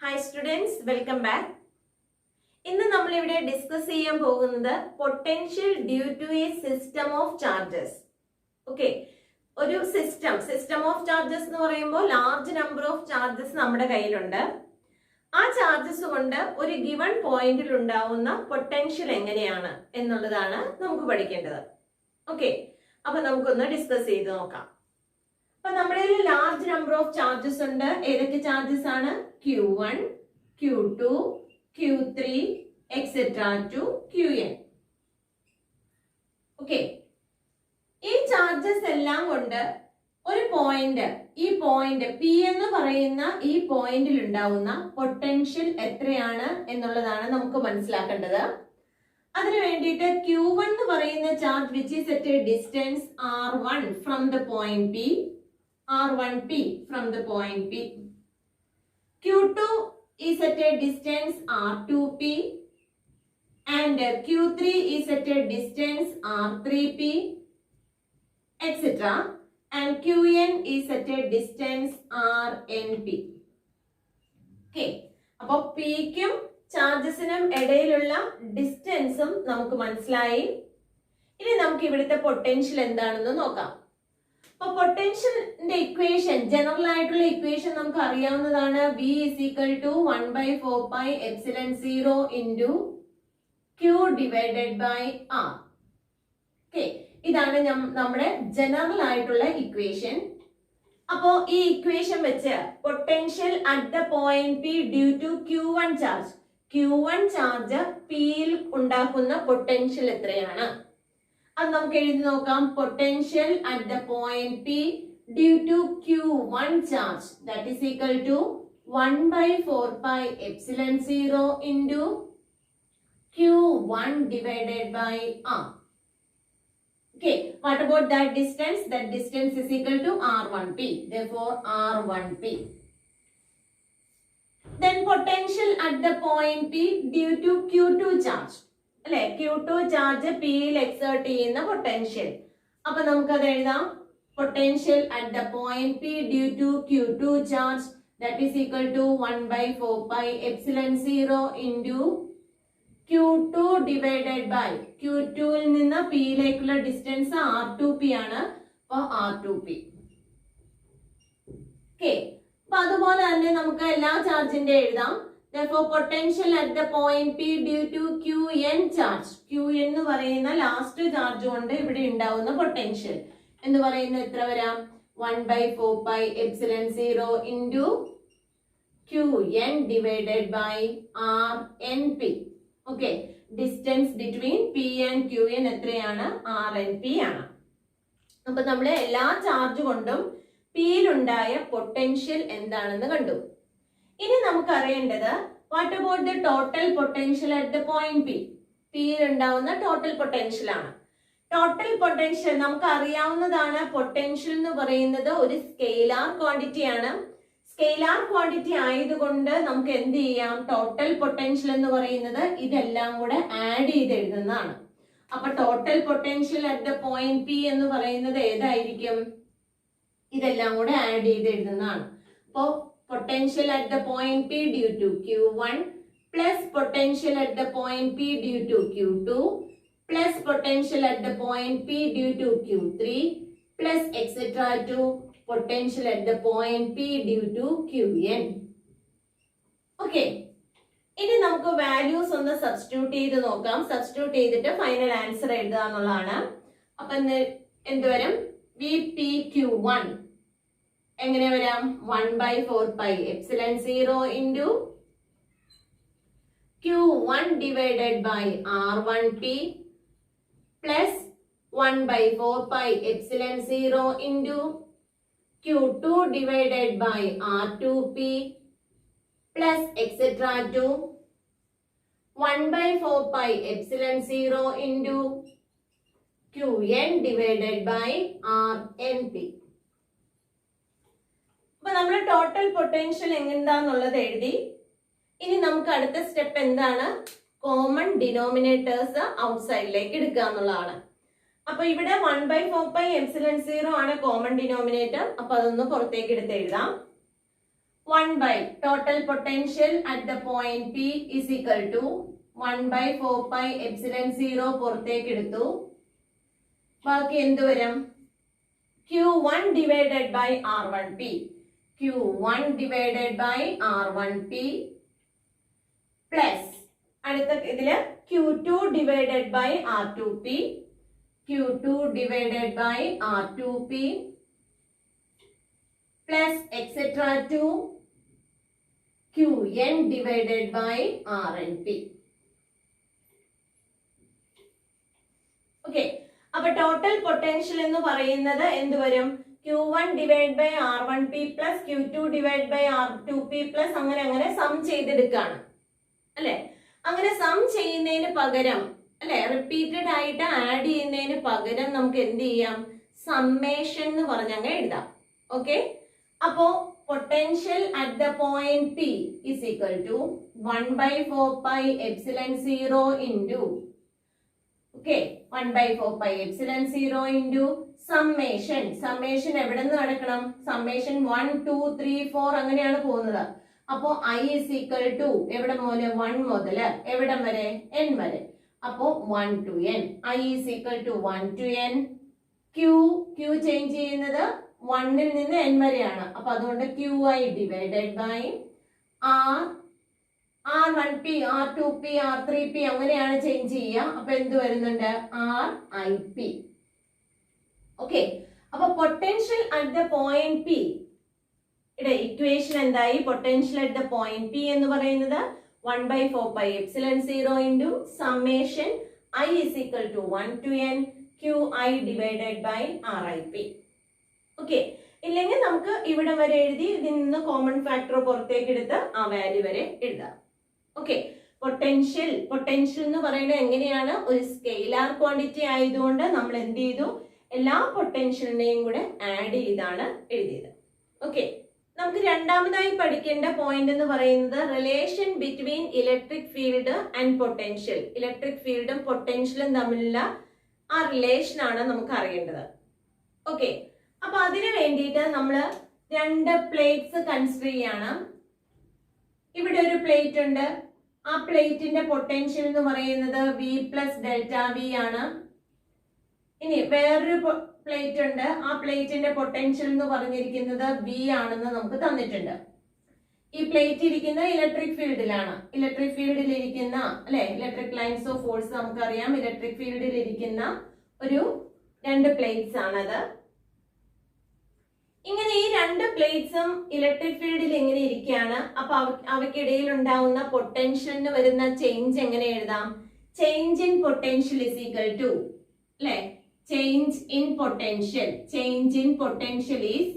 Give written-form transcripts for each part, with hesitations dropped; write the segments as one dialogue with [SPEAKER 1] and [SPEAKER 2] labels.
[SPEAKER 1] Hi students, welcome back. ഇന്ന് നമ്മൾ ഇവിടെ ഡിസ്കസ് ചെയ്യാൻ പോകുന്നത് potential due to a system of charges. Okay, ഒരു സിസ്റ്റം ഓഫ് ചാർജസ് എന്ന് പറയുമ്പോൾ ലാർജ് നമ്പർ ഓഫ് ചാർജസ് നമ്മുടെ കയ്യിലുണ്ട്. ആ ചാർജസ് കൊണ്ട് ഒരു ഗിവൺ പോയിന്റിൽ ഉണ്ടാവുന്ന പൊട്ടൻഷ്യൽ എങ്ങനെയാണ് എന്നുള്ളതാണ് നമുക്ക് പഠിക്കേണ്ടത്. ഓക്കെ, അപ്പൊ നമുക്കൊന്ന് ഡിസ്കസ് ചെയ്ത് നോക്കാം. അപ്പൊ നമ്മുടെ ലാർജ് നമ്പർ ഓഫ് ചാർജസ് ഉണ്ട്. ഏതൊക്കെ ചാർജസ് ആണ്? Q1, Q2, Q3, etc. to Qn. Okay, ഈ ചാർജസ് എല്ലാം കൊണ്ട് ഒരു പോയിന്റ്, ഈ പോയിന്റ് P എന്ന് പറയുന്ന ഈ പോയിന്റിൽ ഉണ്ടാവുന്ന പൊട്ടൻഷ്യൽ എത്രയാണ് എന്നുള്ളതാണ് നമുക്ക് മനസ്സിലാക്കേണ്ടത്. അതിനു വേണ്ടിയിട്ട് Q1 എന്ന് പറയുന്ന charge which is at A distance R1 from the point P, R1P from the point P. Q2 is at a distance R2P and Q3 is at a distance R3P, etc. and Qn is at a distance RNP. Okay, അപ്പോൾ Pക്കും ചാർജസിനും ഇടയിലുള്ള ഡിസ്റ്റൻസും നമുക്ക് മനസ്സിലായി. ഇനി നമുക്ക് ഇവിടുത്തെ potential എന്താണെന്ന് നോക്കാം. അപ്പൊ പൊട്ടൻഷ്യലിന്റെ ഇക്വേഷൻ, ജനറൽ ആയിട്ടുള്ള ഇക്വേഷൻ നമുക്ക് അറിയാവുന്നതാണ്. V is equal to 1/4 pi epsilon 0 into Q divided by R. Okay, ഇതാണ് നമ്മുടെ ജനറൽ ആയിട്ടുള്ള ഇക്വേഷൻ. അപ്പോ ഈ ഇക്വേഷൻ വെച്ച് potential at the point P due to Q1 charge, Q1 charge Pയിൽ ഉണ്ടാക്കുന്ന പൊട്ടൻഷ്യൽ എത്രയാണ് അത് നമുക്ക് എഴുതി നോക്കാം. Potential at the point P due to Q1 charge that is equal to 1/4 pi epsilon 0 into Q1 divided by R. Okay, what about that distance? That distance is equal to R1P. Therefore, R1P. Then potential at the point P due to Q2 charge. അല്ലെ, Q2 charge Pയിൽ exert ചെയ്യുന്ന potential. അപ്പൊ നമുക്കത് എഴുതാം. Potential at the point P due to Q2 charge that is equal to 1/4 pi epsilon 0 into Q2 divided by Q2ൽ നിന്ന് Pയിലേക്കുള്ള distance R2P ആണ്. അപ്പൊ R2P. ഓക്കെ, അപ്പൊ അതുപോലെ തന്നെ നമുക്ക് എല്ലാ ചാർജിന്റെ എഴുതാം. Therefore, potential at the point P due to Qn charge. Qn എന്ന് പറയുന്ന ലാസ്റ്റ് ചാർജ് കൊണ്ട് ഇവിടെ ഉണ്ടാവുന്ന പൊട്ടൻഷ്യൽ എന്ന് പറയുന്നത് എത്ര വരാം? 1/4 pi epsilon 0 into Qn divided by RNP. Okay, distance between P and Qn എത്രയാണ്? RNP ആണ്. അപ്പൊ നമ്മുടെ എല്ലാ ചാർജ് കൊണ്ടും Pയിൽ ഉണ്ടായ പൊട്ടൻഷ്യൽ എന്താണെന്ന് കണ്ടു. ഇനി നമുക്ക് അറിയേണ്ടത് what about the total potential at the point P. Pയിൽ ഉണ്ടാവുന്ന ടോട്ടൽ പൊട്ടൻഷ്യൽ ആണ്. ടോട്ടൽ പൊട്ടൻഷ്യൽ നമുക്ക് അറിയാവുന്നതാണ്. പൊട്ടൻഷ്യൽ എന്ന് പറയുന്നത് ഒരു സ്കെയിലാർ ക്വാണ്ടിറ്റി ആണ്. സ്കെയിലാർ ക്വാണ്ടിറ്റി ആയതുകൊണ്ട് നമുക്ക് എന്ത് ചെയ്യാം? ടോട്ടൽ പൊട്ടൻഷ്യൽ എന്ന് പറയുന്നത് ഇതെല്ലാം കൂടെ ആഡ് ചെയ്ത് എഴുതുന്നതാണ്. അപ്പൊ total potential at the point P എന്ന് പറയുന്നത് ഏതായിരിക്കും? ഇതെല്ലാം കൂടെ ആഡ് ചെയ്ത് എഴുതുന്നതാണ്. അപ്പോ potential at the point P due to Q1 plus potential at the point P due to Q2 plus potential at the point P due to Q3 plus etc. to potential at the point P due to Qn. Okay, ഇനി നമുക്ക് values ഒന്ന് substitute ചെയ്ത് നോക്കാം. Substitute ചെയ്തിട്ട് final answer എഴുതുക എന്നുള്ളതാണ്. അപ്പൊ എന്ത് വരും? VPQ1 എങ്ങനെ വരാം? 1/4 pi epsilon 0 into Q1 divided by R1P plus 1/4 pi epsilon 0 into Q2 divided by R2P plus etc. to 1/4 pi epsilon 0 into Qn divided by RNP. അപ്പൊ നമ്മൾ ടോട്ടൽ പൊട്ടൻഷ്യൽ എന്താന്നുള്ളത് എഴുതി. ഇനി നമുക്ക് അടുത്ത സ്റ്റെപ്പ് എന്താണ്? കോമൺ ഡിനോമിനേറ്റേഴ്സ് ഔട്ട്സൈഡിലേക്ക് എടുക്കുക എന്നുള്ളതാണ്. അപ്പൊ ഇവിടെ 1/4 pi epsilon 0 ആണ് കോമൺ ഡിനോമിനേറ്റർ. അപ്പൊ അതൊന്ന് പുറത്തേക്ക് എടുത്ത് എഴുതാം. 1 by total potential at the point P is equal to 1 by 4 pi epsilon 0 പുറത്തേക്ക് എടുത്തു. ബാക്കി എന്ത് വരും? Q1 divided by R1P. Q1 divided by R1P plus അടുത്ത ഇതില് Q2 divided by R2P. Q2 divided by R2P plus etc. to Qn divided by Rnp. Okay. അപ്പൊ total potential എന്ന് പറയുന്നത് എന്ത് വരും? Q1 divide by R1P plus Q2 divide by R2P plus അങ്ങനെ അങ്ങനെ some ചെയ്തെടുക്കാണ് അല്ലെ. അങ്ങനെ സം ചെയ്യുന്നതിന് പകരം അല്ലെ, റിപ്പീറ്റഡ് ആയിട്ട് ആഡ് ചെയ്യുന്നതിന് പകരം നമുക്ക് എന്ത് ചെയ്യാം? സമ്മേഷൻ എന്ന് പറഞ്ഞങ്ങ് എഴുതാം. ഓക്കെ. അപ്പോ potential at the point P is equal to 1 by 4 pi epsilon 0 into okay 1 by 4 pi epsilon 0 into summation. Summation എവിടെ നിന്ന് നടക്കണം? Summation 1 2 3 4 അങ്ങനെയാണ് പോകുന്നത്. അപ്പോ I is equal to എവിടെ മുതൽ? 1 മുതൽ എവിടം വരെ? n വരെ. അപ്പോ 1 to n. I is equal to 1 to n. Q change ചെയ്യുന്നത് 1 ൽ നിന്ന് n വരെയാണ്. അപ്പൊ അതുകൊണ്ട് Qi divided by R1P, R2P, R3P അങ്ങനെയാണ് ചേഞ്ച് ചെയ്യുക. അപ്പൊ എന്ത് വരുന്നുണ്ട്? RIP. ഓക്കെ. അപ്പൊ potential at the point P ഇവിടെ ഇക്വേഷൻ എന്തായി? Potential at the point P എന്ന് പറയുന്നത് 1 by 4 pi epsilon 0 into summation I is equal to 1 to n Qi divided by RIP. Okay. ഇല്ലെങ്കിൽ നമുക്ക് ഇവിടെ വരെ എഴുതി ഇതിൽ നിന്ന് കോമൺ ഫാക്ടർ പുറത്തേക്ക് എടുത്ത് ആ വാല്യൂ വരെ എഴുതാം. ഓക്കെ. പൊട്ടൻഷ്യൽ എന്ന് പറയുന്നത് എങ്ങനെയാണ്? ഒരു സ്കെയിലാർ ക്വാണ്ടിറ്റി ആയതുകൊണ്ട് നമ്മൾ എന്ത് ചെയ്തു? എല്ലാ പൊട്ടൻഷ്യലിനെയും കൂടെ ആഡ് ചെയ്താണ് എഴുതിയത്. ഓക്കെ. നമുക്ക് രണ്ടാമതായി പഠിക്കേണ്ട പോയിന്റ് എന്ന് പറയുന്നത് relation between electric field and potential. Electric ഫീൽഡും പൊട്ടൻഷ്യലും തമ്മിലുള്ള ആ റിലേഷൻ ആണ് നമുക്ക് അറിയേണ്ടത്. ഓക്കെ. അപ്പൊ അതിനു വേണ്ടിയിട്ട് നമ്മൾ രണ്ട് പ്ലേറ്റ്സ് കൺസിഡർ ചെയ്യാണ്. ഇവിടെ ഒരു പ്ലേറ്റ് ഉണ്ട്. ആ പ്ലേറ്റിന്റെ പൊട്ടൻഷ്യൽ എന്ന് പറയുന്നത് V പ്ലസ് ഡെൽറ്റ V ആണ്. ഇനി വേറൊരു പ്ലേറ്റ് ഉണ്ട്. ആ പ്ലേറ്റിന്റെ പൊട്ടൻഷ്യൽ എന്ന് പറഞ്ഞിരിക്കുന്നത് V ആണെന്ന് നമുക്ക് തന്നിട്ടുണ്ട്. ഈ പ്ലേറ്റ് ഇരിക്കുന്ന ഇലക്ട്രിക് ഫീൽഡിലാണ്. ഇലക്ട്രിക് ഫീൽഡിൽ ഇരിക്കുന്ന അല്ലെ, ഇലക്ട്രിക് ലൈൻസ് ഓഫ് ഫോഴ്സ് നമുക്കറിയാം. ഇലക്ട്രിക് ഫീൽഡിൽ ഇരിക്കുന്ന ഒരു രണ്ട് പ്ലേറ്റ്സ് ആണത്. ഇങ്ങനെ ഈ രണ്ട് പ്ലേറ്റ്സും ഇലക്ട്രിക് ഫീൽഡിൽ ഇങ്ങനെ ഇരിക്കുകയാണ്. അപ്പൊ അവയ്ക്കിടയിൽ ഉണ്ടാവുന്ന പൊട്ടൻഷ്യലിന് വരുന്ന ചേഞ്ച് എങ്ങനെ എഴുതാം? Change in potential is equal to അല്ലെ, change in potential. Change in potential is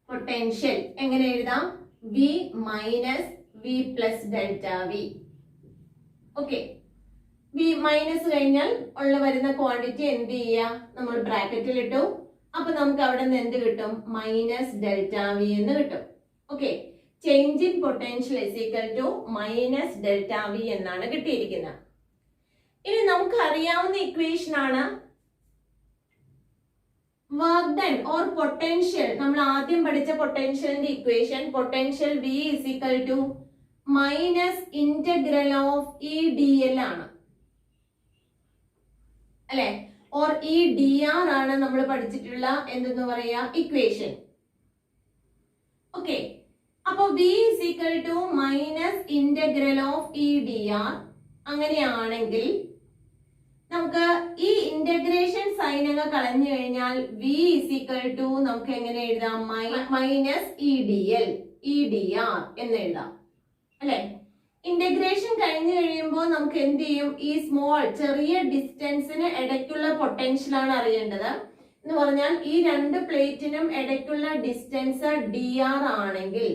[SPEAKER 1] potential എങ്ങനെ എഴുതാം? V minus V plus delta V. Okay. V minus കഴിഞ്ഞാൽ ഉള്ള വരുന്ന ക്വാണ്ടിറ്റി എന്ത് ചെയ്യുക? നമ്മൾ ബ്രാക്കറ്റിൽ ഇട്ടു. അപ്പൊ നമുക്ക് അവിടെ നിന്ന് എന്ത് കിട്ടും? മൈനസ് ഡെൽറ്റ V എന്ന് കിട്ടും. Okay. Change in potential is equal to minus delta V എന്നാണ് കിട്ടിയിരിക്കുന്നത്. ഇനി നമുക്ക് അറിയാവുന്ന ഇക്വേഷൻ ആണ് വർക്ക് ഡൺ ഓർ പൊട്ടൻഷ്യൽ. നമ്മൾ ആദ്യം പഠിച്ച പൊട്ടൻഷ്യലിന്റെ equation potential V is equal to minus integral of EdL ആണ് അല്ലെ, ഓർ EdR ആണ് നമ്മൾ പഠിച്ചിട്ടുള്ള എന്തെന്ന് പറയാ ഇക്വേഷൻ. ഓക്കെ. അപ്പൊ V is equal to minus integral of EdR അങ്ങനെയാണെങ്കിൽ നമുക്ക് ഈ ഇന്റഗ്രേഷൻ സൈൻ അങ്ങ് കളഞ്ഞു കഴിഞ്ഞാൽ V ഇസ് ഈക്വൽ ടു നമുക്ക് എങ്ങനെ എഴുതാം? മൈനസ് EdR എന്ന് എഴുതാം അല്ലെ. ഇന്റഗ്രേഷൻ കഴിഞ്ഞു കഴിയുമ്പോൾ നമുക്ക് എന്ത് ചെയ്യും? ഈ സ്മോൾ ചെറിയ ഡിസ്റ്റൻസിന് ഇടയ്ക്കുള്ള പൊട്ടൻഷ്യൽ ആണ് അറിയേണ്ടത്. എന്ന് പറഞ്ഞാൽ ഈ രണ്ട് പ്ലേറ്റിനും ഇടയ്ക്കുള്ള ഡിസ്റ്റൻസ് dr ആണെങ്കിൽ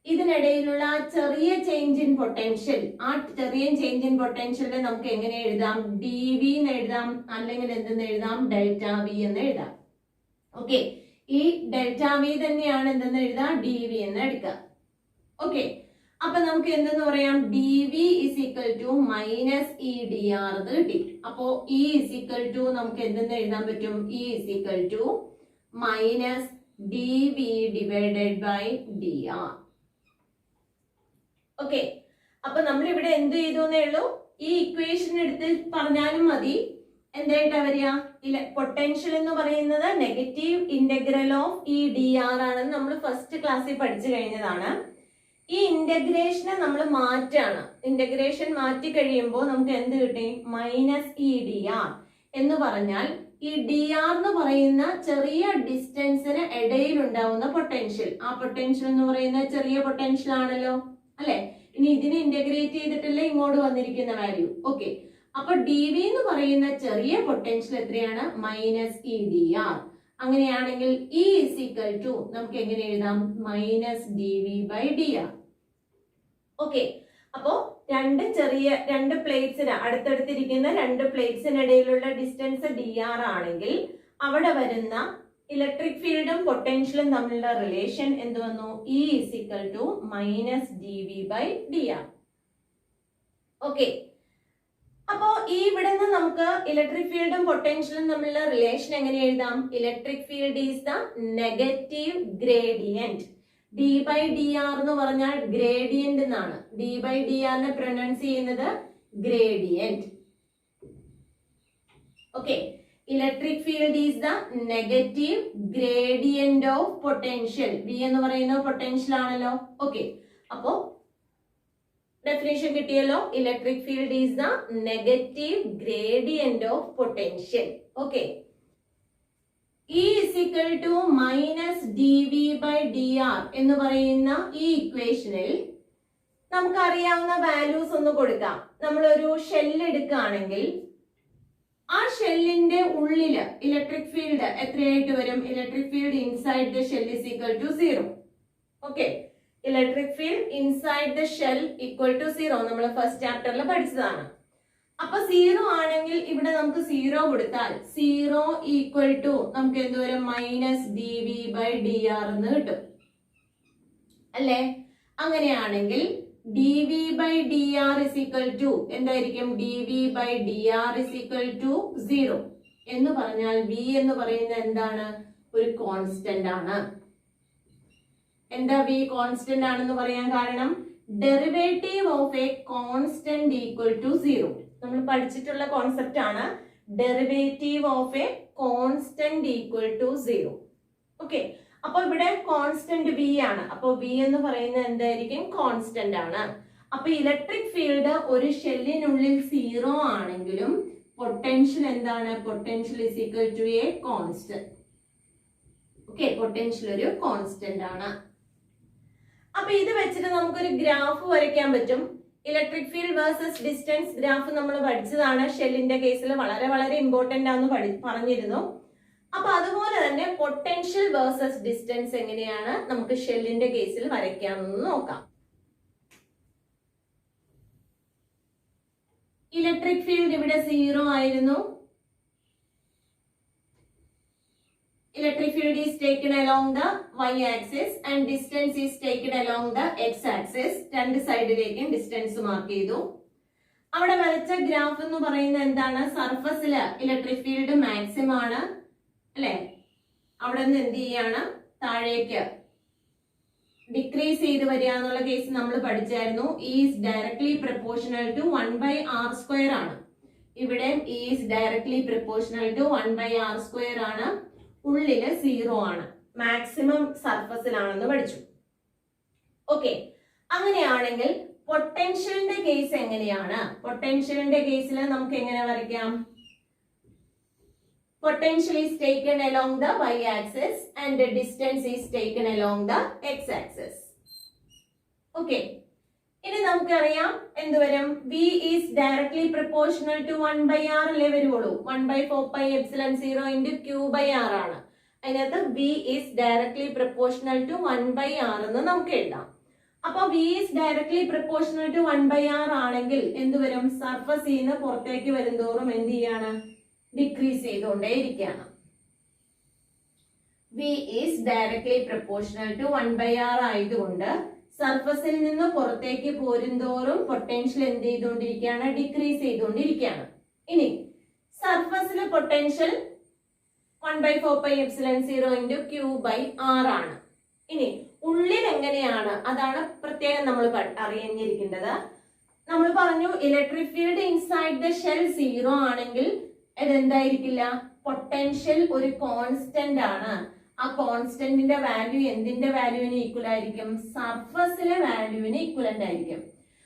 [SPEAKER 1] ഇതിനിടയിലുള്ള ചെറിയ ചേഞ്ച് ഇൻ പൊട്ടൻഷ്യൽ, ആ ചെറിയ ചേഞ്ച് ഇൻ പൊട്ടൻഷ്യലിനെ നമുക്ക് എങ്ങനെ എഴുതാം? dv എന്ന് എഴുതാം, അല്ലെങ്കിൽ എന്തെന്ന് എഴുതാം? ഡെൽറ്റ V എന്ന് എഴുതാം. ഓക്കെ. ഈ ഡെൽറ്റ V തന്നെയാണ് എന്തെന്ന് എഴുതാം? dv എന്ന് എടുക്കുക. ഓക്കെ. അപ്പൊ നമുക്ക് എന്തെന്ന് പറയാം? dv is equal to minus EdR എന്ന് കിട്ടി. അപ്പോ E ഇസ് ഈക്വൽ ടു നമുക്ക് എന്തെന്ന് എഴുതാൻ പറ്റും? E is equal to minus dv divided by dr. Okay, അപ്പൊ നമ്മൾ ഇവിടെ എന്ത് ചെയ്തു എന്നേ ഉള്ളൂ, ഈ ഇക്വേഷൻ എടുത്ത് പറഞ്ഞാലും മതി. എന്തായിട്ടാ വരിക, പൊട്ടൻഷ്യൽ എന്ന് പറയുന്നത് നെഗറ്റീവ് ഇന്റഗ്രൽ ഓഫ് ഈ ഡി ആർ ആണെന്ന് നമ്മൾ ഫസ്റ്റ് ക്ലാസ്സിൽ പഠിച്ചു കഴിഞ്ഞതാണ്. ഈ ഇന്റഗ്രേഷനെ നമ്മൾ മാറ്റാണ്. ഇന്റഗ്രേഷൻ മാറ്റി കഴിയുമ്പോൾ നമുക്ക് എന്ത് കിട്ടി, മൈനസ് ഇ ഡി ആർ എന്ന് പറഞ്ഞാൽ ഈ ഡി ആർ എന്ന് പറയുന്ന ചെറിയ ഡിസ്റ്റൻസിന് ഇടയിൽ ഉണ്ടാവുന്ന പൊട്ടൻഷ്യൽ, ആ പൊട്ടൻഷ്യൽ എന്ന് പറയുന്ന ചെറിയ പൊട്ടൻഷ്യൽ ആണല്ലോ അല്ലെ. ഇനി ഇതിനെ ഇന്റഗ്രേറ്റ് ചെയ്തിട്ടല്ലേ ഇങ്ങോട്ട് വന്നിരിക്കുന്ന വാല്യൂ. ഓക്കെ, അപ്പൊ ഡി വി എന്ന് പറയുന്ന ചെറിയ പൊട്ടൻഷ്യൽ എത്രയാണ്, മൈനസ് ഇ ഡി ആർ. അങ്ങനെയാണെങ്കിൽ ഇ ഇസ് ഈക്വൽ ടു നമുക്ക് എങ്ങനെ എഴുതാം, minus D V by D R. Okay, അപ്പോ രണ്ട് പ്ലേറ്റ്സിന് അടുത്തടുത്തിരിക്കുന്ന രണ്ട് പ്ലേറ്റ്സിനിടയിലുള്ള ഡിസ്റ്റൻസ് ഡി ആർ ആണെങ്കിൽ അവിടെ വരുന്ന ഇലക്ട്രിക് ഫീൽഡും പൊട്ടൻഷ്യലും തമ്മിലുള്ള റിലേഷൻ എന്ത് വന്നു, E is equal to minus D V by D R. Okay, അപ്പോ ഈ ഇവിടെ നിന്ന് നമുക്ക് ഇലക്ട്രിക് ഫീൽഡും പൊട്ടൻഷ്യലും തമ്മിലുള്ള റിലേഷൻ എങ്ങനെ എഴുതാം, electric field is the negative gradient. D by D R എന്ന് പറഞ്ഞാൽ ഗ്രേഡിയന്റ് എന്നാണ്. ഡി ബൈ ഡി ആറിനെ പ്രൊനൗൺസ് ചെയ്യുന്നത് gradient. Okay, electric field is the negative gradient of potential. V എന്ന് പറയുന്ന പൊട്ടൻഷ്യൽ ആണല്ലോ. ഓക്കെ, അപ്പോ ഡെഫിനേഷൻ കിട്ടിയല്ലോ, electric field is the negative gradient of potential. Okay, E is equal to minus dv by dr എന്ന് പറയുന്ന ഈ ഇക്വേഷനിൽ നമുക്ക് അറിയാവുന്ന വാല്യൂസ് ഒന്ന് കൊടുക്കാം. നമ്മളൊരു ഷെല്ല് എടുക്കുകയാണെങ്കിൽ ആ ഷെല്ലിന്റെ ഉള്ളില് ഇലക്ട്രിക് ഫീൽഡ് എത്രയായിട്ട് വരും, electric field inside the shell is equal to 0. Okay, electric field inside the shell equal to 0 നമ്മൾ ഫസ്റ്റ് ചാപ്റ്ററിൽ പഠിച്ചതാണ്. അപ്പൊ 0 ആണെങ്കിൽ ഇവിടെ നമുക്ക് 0 കൊടുത്താൽ 0 ഈക്വൽ ടു നമുക്ക് എന്ത് വരും, minus D V by D R എന്ന് കിട്ടും അല്ലേ. അങ്ങനെയാണെങ്കിൽ d V by D r is equal to എന്തായിരിക്കും, d V by D r is equal to 0 എന്ന് പറഞ്ഞാൽ വി എന്ന് പറയുന്നത് എന്താണ്, ഒരു കോൺസ്റ്റന്റ് ആണ്. എന്താ വി കോൺസ്റ്റന്റ് ആണെന്ന് പറയാൻ കാരണം, derivative of a constant equal to 0. നമ്മൾ പഠിച്ചിട്ടുള്ള കോൺസെപ്റ്റ് ആണ് derivative of a constant equal to 0. Okay, അപ്പൊ ഇവിടെ കോൺസ്റ്റന്റ് വി ആണ്. അപ്പൊ വി എന്ന് പറയുന്നത് എന്തായിരിക്കും, കോൺസ്റ്റന്റ് ആണ്. അപ്പൊ ഇലക്ട്രിക് ഫീൽഡ് ഒരു ഷെല്ലിനുള്ളിൽ 0 ആണെങ്കിലും പൊട്ടൻഷ്യൽ എന്താണ്, potential is equal to a constant. Okay, potential ഒരു കോൺസ്റ്റന്റ് ആണ്. അപ്പൊ ഇത് വെച്ചിട്ട് നമുക്കൊരു ഗ്രാഫ് വരയ്ക്കാൻ പറ്റും. Electric field versus distance graph നമ്മൾ പഠിച്ചതാണ്. ഷെല്ലിന്റെ കേസിൽ വളരെ വളരെ ഇമ്പോർട്ടന്റ് ആണെന്ന് പറഞ്ഞിരുന്നു. അപ്പൊ അതുപോലെ തന്നെ പൊട്ടൻഷ്യൽ വേഴ്സസ് ഡിസ്റ്റൻസ് എങ്ങനെയാണ് നമുക്ക് ഷെല്ലിന്റെ കേസിൽ വരയ്ക്കാമെന്ന് നോക്കാം. ഇലക്ട്രിക് ഫീൽഡ് ഇവിടെ 0 ആയിരുന്നു. Electric field is taken along the y-axis and distance is taken along the x-axis. രണ്ട് സൈഡിലേക്കും ഡിസ്റ്റൻസ് മാർക്ക് ചെയ്തു. അവിടെ വരച്ച ഗ്രാഫ് എന്ന് പറയുന്നത് എന്താണ്, സർഫസില് ഇലക്ട്രിക് ഫീൽഡ് മാക്സിമം ആണ് അല്ലെ. അവിടെ നിന്ന് എന്ത് ചെയ്യാണ്, താഴേക്ക് ഡിക്രീസ് ചെയ്ത് വരിക എന്നുള്ള കേസ് നമ്മൾ പഠിച്ചായിരുന്നു. Is directly proportional to 1/r² ആണ്. ഇവിടെ is directly proportional to 1/r² ആണ്. ഉള്ളില് 0 ആണ്, മാക്സിമം സർഫസിലാണെന്ന് പഠിച്ചു. ഓക്കെ, അങ്ങനെയാണെങ്കിൽ പൊട്ടൻഷ്യലിന്റെ കേസ് എങ്ങനെയാണ്, പൊട്ടൻഷ്യലിന്റെ കേസിൽ നമുക്ക് എങ്ങനെ വരയ്ക്കാം, potential is taken along the y axis and the distance is taken along the x axis. Okay, ഇനി നമുക്കറിയാം എന്ത് വരും, v is directly proportional to 1/r അല്ലേ വരുവുള്ളൂ. 1/4πε0 into q/r ആണ്. അതിനകത്ത് v is directly proportional to 1/r എന്ന് നമുക്ക് എഴുതാം. അപ്പൊ v is directly proportional to 1/r ആണെങ്കിൽ എന്ത് വരും, സർഫസിൽ നിന്ന് പുറത്തേക്ക് വരുന്തോറും എന്ത് ചെയ്യാണ്, ഡിക്രീസ് ചെയ്തുകൊണ്ടേ ഇരിക്കുകയാണ്. v is directly proportional to 1/r ആയതുകൊണ്ട് സർഫസിൽ നിന്ന് പുറത്തേക്ക് പോരുന്തോറും പൊട്ടൻഷ്യൽ എന്ത് ചെയ്തുകൊണ്ടിരിക്കുകയാണ്, ഡിക്രീസ് ചെയ്തുകൊണ്ടിരിക്കുകയാണ്. ഇനി സർഫസിലെ പൊട്ടൻഷ്യൽ 1/4πε0 into Q/R ആണ്. ഇനി ഉള്ളിൽ എങ്ങനെയാണ്, അതാണ് പ്രത്യേകം നമ്മൾ അറിഞ്ഞിരിക്കേണ്ടത്. നമ്മൾ പറഞ്ഞു electric field inside the shell 0 ആണെങ്കിൽ ഇതെന്തായിരിക്കില്ല, പൊട്ടൻഷ്യൽ ഒരു കോൺസ്റ്റന്റ് ആണ്. ആ കോൺസ്റ്റന്റിന്റെ വാല്യൂ എന്തിന്റെ വാല്യൂവിന് ഈക്വൽ ആയിരിക്കും, സർഫസിലെ വാല്യൂവിന് ഈക്വലന്റ് ആയിരിക്കും.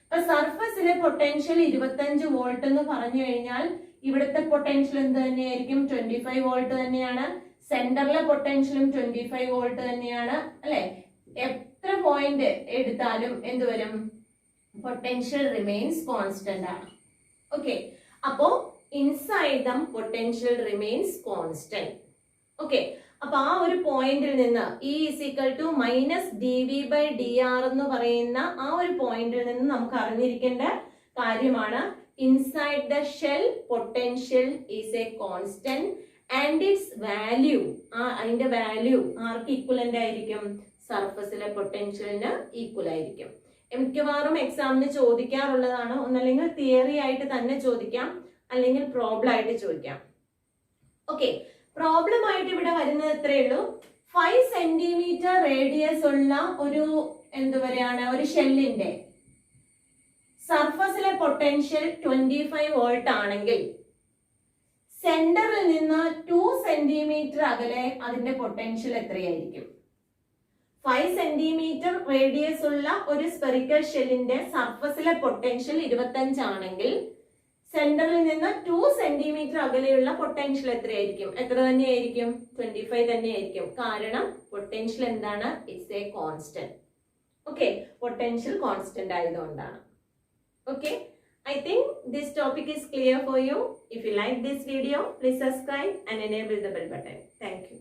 [SPEAKER 1] അപ്പൊ സർഫസിലെ പൊട്ടൻഷ്യൽ 25 വോൾട്ട് എന്ന് പറഞ്ഞു കഴിഞ്ഞാൽ ഇവിടുത്തെ പൊട്ടൻഷ്യൽ എന്ത് തന്നെയായിരിക്കും, 25 വോൾട്ട് തന്നെയാണ്. സെന്ററിലെ പൊട്ടൻഷ്യലും 25 വോൾട്ട് തന്നെയാണ് അല്ലെ. എത്ര പോയിന്റ് എടുത്താലും എന്ത് വരും, പൊട്ടൻഷ്യൽ റിമെയിൻസ് കോൺസ്റ്റന്റ് ആണ്. ഓക്കെ, അപ്പോ inside dum potential remains constant. Okay, അപ്പൊ ആ ഒരു പോയിന്റിൽ നിന്ന് E = -dV/dr എന്ന് പറയുന്ന ആ ഒരു പോയിന്റിൽ നിന്ന് നമുക്ക് അറിഞ്ഞിരിക്കേണ്ട കാര്യമാണ് inside the shell potential is A constant and it's value, അതിന്റെ വാല്യൂ ആർക്ക് ഈക്വലന്റ് ആയിരിക്കും, സർഫസിലെ പൊട്ടൻഷ്യലിന് ഈക്വൽ ആയിരിക്കും. മിക്കവാറും എക്സാമിന് ചോദിക്കാറുള്ളതാണ്. ഒന്നല്ലെങ്കിൽ തിയറി ആയിട്ട് തന്നെ ചോദിക്കാം, അല്ലെങ്കിൽ പ്രോബ്ലം ആയിട്ട് ചോദിക്കാം. ഓക്കെ, പ്രോബ്ലം ആയിട്ട് ഇവിടെ വരുന്നത് എത്രയേ ഉള്ളൂ, 5 സെന്റിമീറ്റർ റേഡിയസ് ഉള്ള ഒരു എന്ത് പറയാണ്, ഒരു ഷെല്ലിന്റെ സർഫസിലെ പൊട്ടൻഷ്യൽ 25 വോൾട്ട് ആണെങ്കിൽ സെന്ററിൽ നിന്ന് 2 സെന്റിമീറ്റർ അകലെ അതിന്റെ പൊട്ടൻഷ്യൽ എത്രയായിരിക്കും. 5 സെന്റിമീറ്റർ റേഡിയസ് ഉള്ള ഒരു സ്പെറിക്കൽ ഷെല്ലിന്റെ സർഫസിലെ പൊട്ടൻഷ്യൽ 25 ആണെങ്കിൽ സെന്ററിൽ നിന്ന് 2 സെന്റിമീറ്റർ അകലെയുള്ള പൊട്ടൻഷ്യൽ എത്രയായിരിക്കും, എത്ര തന്നെയായിരിക്കും, 25 തന്നെയായിരിക്കും. കാരണം പൊട്ടൻഷ്യൽ എന്താണ്, it's A constant. Okay, potential constant ആയതുകൊണ്ടാണ്. Okay, I think this topic is clear for you. If you like this video, please subscribe and enable the bell button. Thank you.